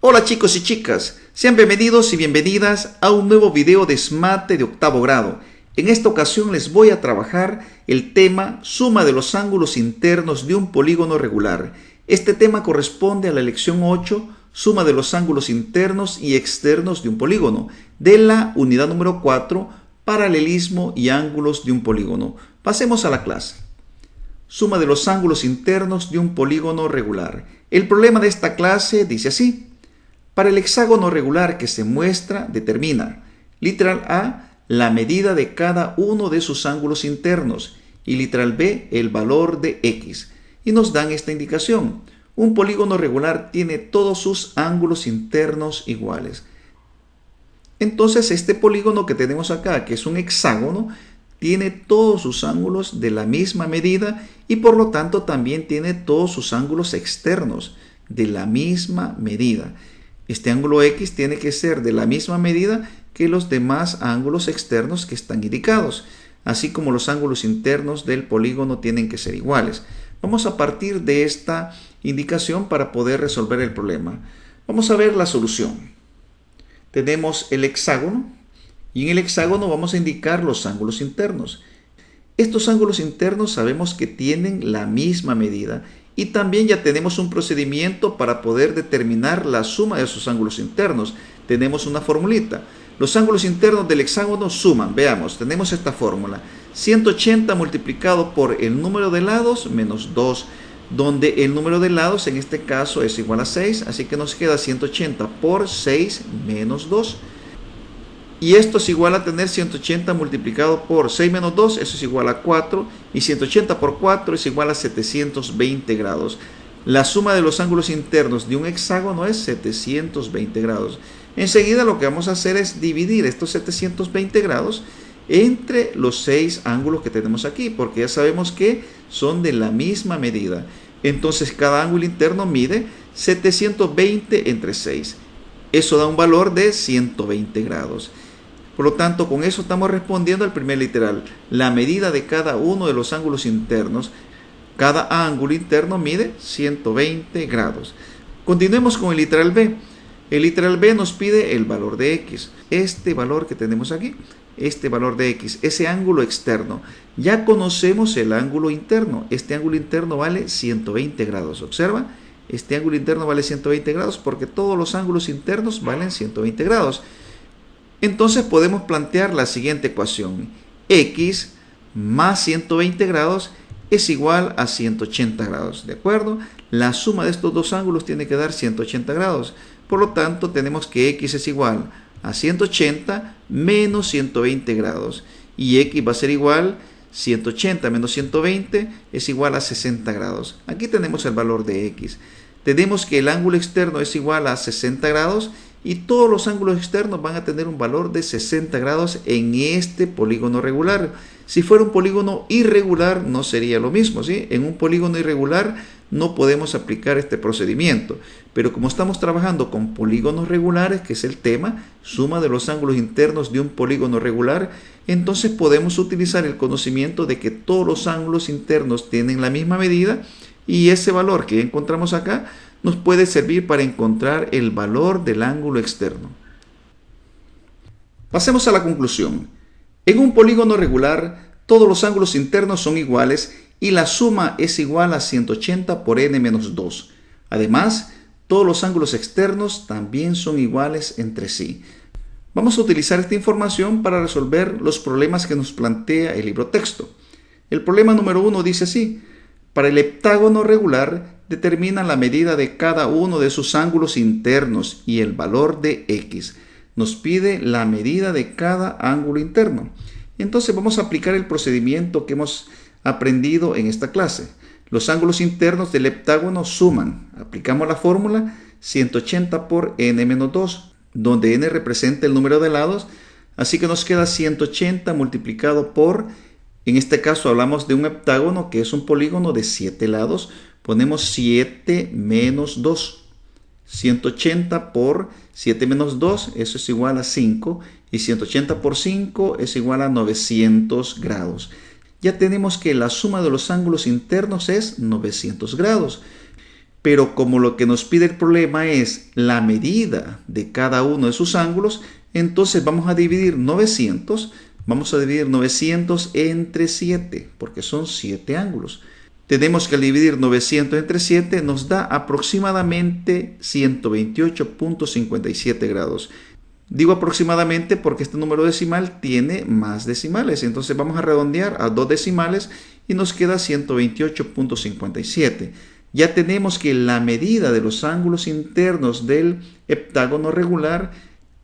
Hola chicos y chicas, sean bienvenidos y bienvenidas a un nuevo video de SMATE de octavo grado. En esta ocasión les voy a trabajar el tema suma de los ángulos internos de un polígono regular. Este tema corresponde a la lección 8, suma de los ángulos internos y externos de un polígono, de la unidad número 4, paralelismo y ángulos de un polígono. Pasemos a la clase. Suma de los ángulos internos de un polígono regular. El problema de esta clase dice así. Para el hexágono regular que se muestra, determina, literal A, la medida de cada uno de sus ángulos internos y literal B, el valor de X. Y nos dan esta indicación. Un polígono regular tiene todos sus ángulos internos iguales. Entonces este polígono que tenemos acá, que es un hexágono, tiene todos sus ángulos de la misma medida y por lo tanto también tiene todos sus ángulos externos de la misma medida. Este ángulo X tiene que ser de la misma medida que los demás ángulos externos que están indicados, así como los ángulos internos del polígono tienen que ser iguales. Vamos a partir de esta indicación para poder resolver el problema. Vamos a ver la solución. Tenemos el hexágono y en el hexágono vamos a indicar los ángulos internos. Estos ángulos internos sabemos que tienen la misma medida y también ya tenemos un procedimiento para poder determinar la suma de sus ángulos internos. Tenemos una formulita. Los ángulos internos del hexágono suman. Veamos, tenemos esta fórmula. 180 multiplicado por el número de lados menos 2, donde el número de lados en este caso es igual a 6, así que nos queda 180 por 6 menos 2. Y esto es igual a tener 180 multiplicado por 6 menos 2, eso es igual a 4. Y 180 por 4 es igual a 720 grados. La suma de los ángulos internos de un hexágono es 720 grados. Enseguida lo que vamos a hacer es dividir estos 720 grados entre los 6 ángulos que tenemos aquí, porque ya sabemos que son de la misma medida. Entonces cada ángulo interno mide 720 entre 6. Eso da un valor de 120 grados. Por lo tanto, con eso estamos respondiendo al primer literal. La medida de cada uno de los ángulos internos, cada ángulo interno mide 120 grados. Continuemos con el literal B. El literal B nos pide el valor de X. Este valor que tenemos aquí, este valor de X, ese ángulo externo. Ya conocemos el ángulo interno. Este ángulo interno vale 120 grados. Observa, este ángulo interno vale 120 grados porque todos los ángulos internos valen 120 grados. Entonces podemos plantear la siguiente ecuación. X más 120 grados es igual a 180 grados. ¿De acuerdo? La suma de estos dos ángulos tiene que dar 180 grados. Por lo tanto, tenemos que X es igual a 180 menos 120 grados. Y X va a ser igual 180 menos 120 es igual a 60 grados. Aquí tenemos el valor de X. Tenemos que el ángulo externo es igual a 60 grados y todos los ángulos externos van a tener un valor de 60 grados en este polígono regular. Si fuera un polígono irregular no sería lo mismo, ¿sí? En un polígono irregular no podemos aplicar este procedimiento, pero como estamos trabajando con polígonos regulares, que es el tema, suma de los ángulos internos de un polígono regular, entonces podemos utilizar el conocimiento de que todos los ángulos internos tienen la misma medida y ese valor que encontramos acá nos puede servir para encontrar el valor del ángulo externo. Pasemos a la conclusión. En un polígono regular, todos los ángulos internos son iguales y la suma es igual a 180 por n menos 2. Además, todos los ángulos externos también son iguales entre sí. Vamos a utilizar esta información para resolver los problemas que nos plantea el libro texto. El problema número 1 dice así. Para el heptágono regular, determina la medida de cada uno de sus ángulos internos y el valor de X. Nos pide la medida de cada ángulo interno. Entonces vamos a aplicar el procedimiento que hemos aprendido en esta clase. Los ángulos internos del heptágono suman. Aplicamos la fórmula 180 por n menos 2, donde n representa el número de lados. Así que nos queda 180 multiplicado por, en este caso hablamos de un heptágono que es un polígono de 7 lados. Ponemos 7 menos 2. 180 por 7 menos 2, eso es igual a 5. Y 180 por 5 es igual a 900 grados. Ya tenemos que la suma de los ángulos internos es 900 grados. Pero como lo que nos pide el problema es la medida de cada uno de sus ángulos, entonces vamos a dividir 900 entre 7, porque son 7 ángulos. Tenemos que al dividir 900 entre 7 nos da aproximadamente 128.57 grados. Digo aproximadamente porque este número decimal tiene más decimales. Entonces vamos a redondear a 2 decimales y nos queda 128.57. Ya tenemos que la medida de los ángulos internos del heptágono regular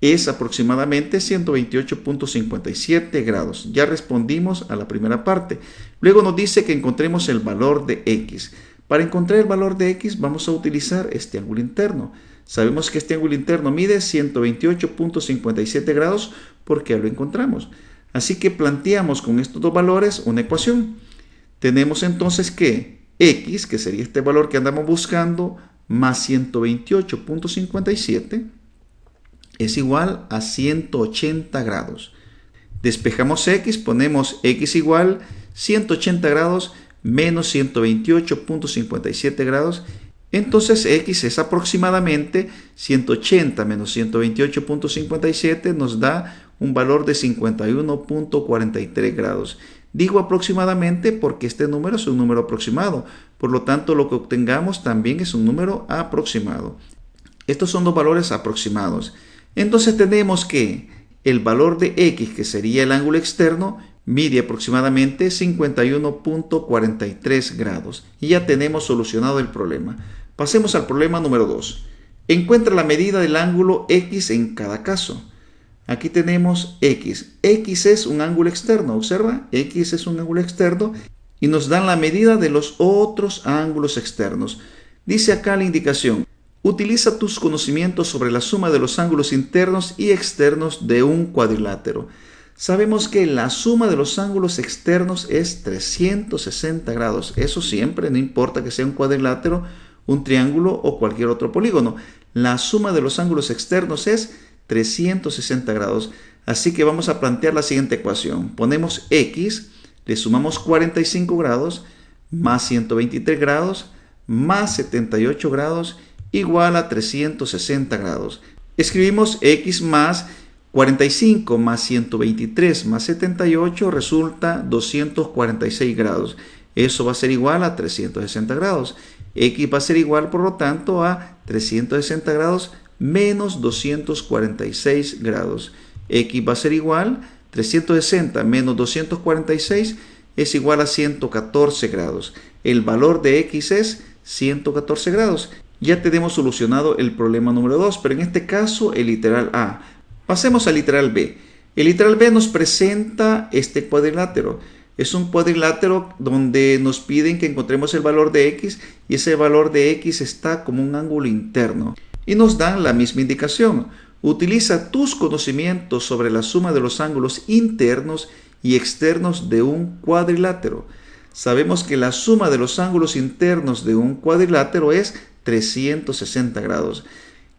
es aproximadamente 128.57 grados. Ya respondimos a la primera parte. Luego nos dice que encontremos el valor de x. Para encontrar el valor de x vamos a utilizar este ángulo interno. Sabemos que este ángulo interno mide 128.57 grados porque ya lo encontramos. Así que planteamos con estos dos valores una ecuación. Tenemos entonces que x, que sería este valor que andamos buscando, más 128.57 es igual a 180 grados. Despejamos x, ponemos x igual 180 grados menos 128.57 grados. Entonces x es aproximadamente 180 menos 128.57 nos da un valor de 51.43 grados. Digo aproximadamente porque este número es un número aproximado. Por lo tanto, lo que obtengamos también es un número aproximado. Estos son dos valores aproximados. Entonces tenemos que el valor de x, que sería el ángulo externo, mide aproximadamente 51.43 grados. Y ya tenemos solucionado el problema. Pasemos al problema número 2. Encuentra la medida del ángulo x en cada caso. Aquí tenemos x. X es un ángulo externo. Observa, x es un ángulo externo y nos dan la medida de los otros ángulos externos. Dice acá la indicación: utiliza tus conocimientos sobre la suma de los ángulos internos y externos de un cuadrilátero. Sabemos que la suma de los ángulos externos es 360 grados. Eso siempre, no importa que sea un cuadrilátero, un triángulo o cualquier otro polígono. La suma de los ángulos externos es 360 grados. Así que vamos a plantear la siguiente ecuación. Ponemos x, le sumamos 45 grados, más 123 grados, más 78 grados, igual a 360 grados. Escribimos x más 45 más 123 más 78 resulta 246 grados. Eso va a ser igual a 360 grados. X va a ser igual, por lo tanto, a 360 grados menos 246 grados. X va a ser igual, 360 menos 246 es igual a 114 grados. El valor de x es 114 grados. Ya tenemos solucionado el problema número 2, pero en este caso el literal A. Pasemos al literal B. El literal B nos presenta este cuadrilátero. Es un cuadrilátero donde nos piden que encontremos el valor de x y ese valor de x está como un ángulo interno. Y nos dan la misma indicación. Utiliza tus conocimientos sobre la suma de los ángulos internos y externos de un cuadrilátero. Sabemos que la suma de los ángulos internos de un cuadrilátero es 360 grados.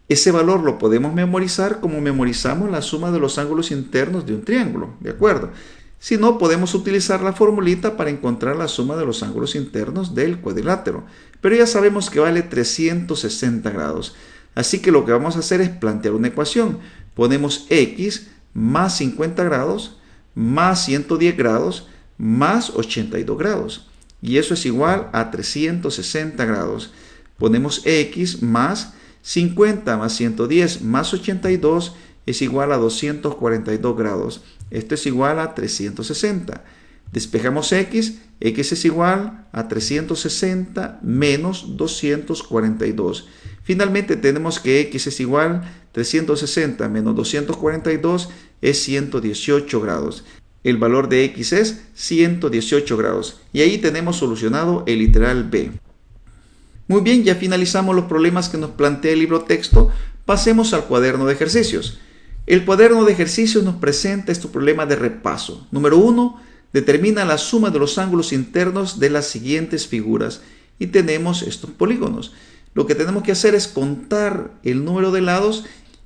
Ese valor lo podemos memorizar como memorizamos la suma de los ángulos internos de un triángulo, ¿de acuerdo? Si no, podemos utilizar la formulita para encontrar la suma de los ángulos internos del cuadrilátero. Pero ya sabemos que vale 360 grados. Así que lo que vamos a hacer es plantear una ecuación. Ponemos x más 50 grados más 110 grados más 82 grados. Y eso es igual a 360 grados. Ponemos x más 50 más 110 más 82 es igual a 242 grados. Esto es igual a 360. Despejamos x. X es igual a 360 menos 242. Finalmente tenemos que x es igual a 360 menos 242 es 118 grados. El valor de x es 118 grados. Y ahí tenemos solucionado el literal B. Muy bien, ya finalizamos los problemas que nos plantea el libro texto. Pasemos al cuaderno de ejercicios. El cuaderno de ejercicios nos presenta este problema de repaso. Número 1. Determina la suma de los ángulos internos de las siguientes figuras. Y tenemos estos polígonos. Lo que tenemos que hacer es contar el número de lados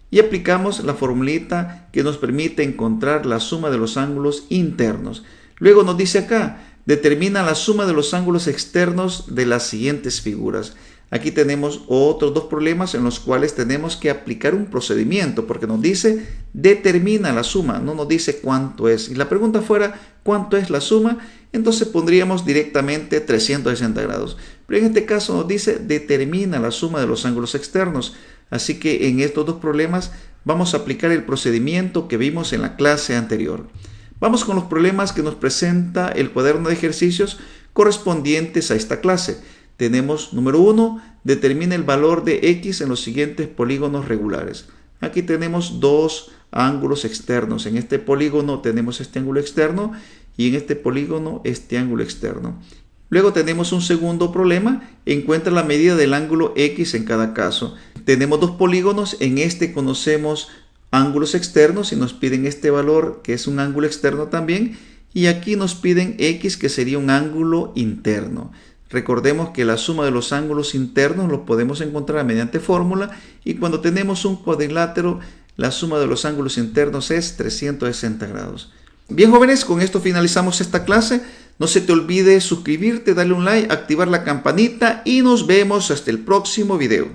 y aplicamos la formulita que nos permite encontrar la suma de los ángulos internos. Luego nos dice acá, determina la suma de los ángulos externos de las siguientes figuras. Aquí tenemos otros dos problemas en los cuales tenemos que aplicar un procedimiento, porque nos dice determina la suma, no nos dice cuánto es. Y la pregunta fuera cuánto es la suma, entonces pondríamos directamente 360 grados. Pero en este caso nos dice determina la suma de los ángulos externos. Así que en estos dos problemas vamos a aplicar el procedimiento que vimos en la clase anterior. Vamos con los problemas que nos presenta el cuaderno de ejercicios correspondientes a esta clase. Tenemos número 1, determina el valor de x en los siguientes polígonos regulares. Aquí tenemos dos ángulos externos. En este polígono tenemos este ángulo externo y en este polígono este ángulo externo. Luego tenemos un segundo problema, encuentra la medida del ángulo x en cada caso. Tenemos dos polígonos, en este conocemos ángulos externos y nos piden este valor que es un ángulo externo también, y aquí nos piden x que sería un ángulo interno. Recordemos que la suma de los ángulos internos los podemos encontrar mediante fórmula, y cuando tenemos un cuadrilátero la suma de los ángulos internos es 360 grados. Bien, jóvenes, con esto finalizamos esta clase. No se te olvide suscribirte, darle un like, activar la campanita y nos vemos hasta el próximo video.